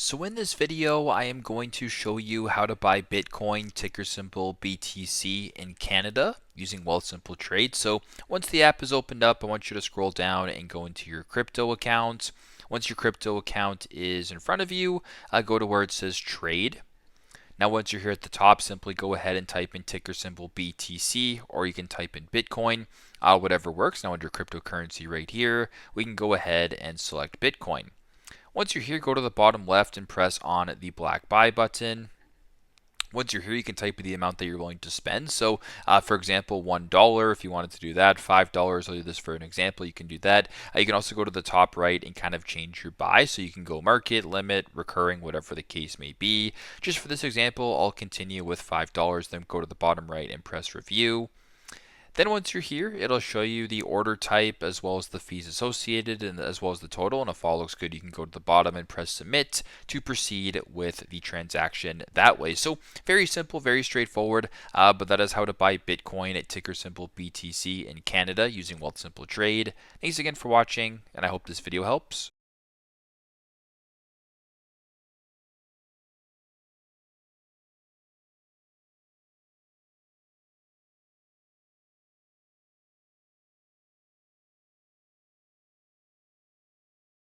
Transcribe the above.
So in this video, I am going to show you how to buy Bitcoin, ticker symbol BTC in Canada using Wealthsimple Trade. So once the app is opened up, I want you to scroll down and go into your crypto account. Once your crypto account is in front of you, go to where it says Trade. Now once you're here at the top, simply go ahead and type in ticker symbol BTC, or you can type in Bitcoin, whatever works. Now under cryptocurrency right here, we can go ahead and select Bitcoin. Once you're here, go to the bottom left and press on the black buy button. Once you're here, you can type in the amount that you're willing to spend. So, for example, $1 if you wanted to do that, $5. I'll do this for an example. You can do that. You can also go to the top right and kind of change your buy. So you can go market, limit, recurring, whatever the case may be. Just for this example, I'll continue with $5. Then go to the bottom right and press review. Then once you're here, it'll show you the order type as well as the fees associated and as well as the total. And if all looks good, you can go to the bottom and press submit to proceed with the transaction that way. So very simple, very straightforward, but that is how to buy Bitcoin at ticker symbol BTC in Canada using Wealthsimple Trade. Thanks again for watching, and I hope this video helps.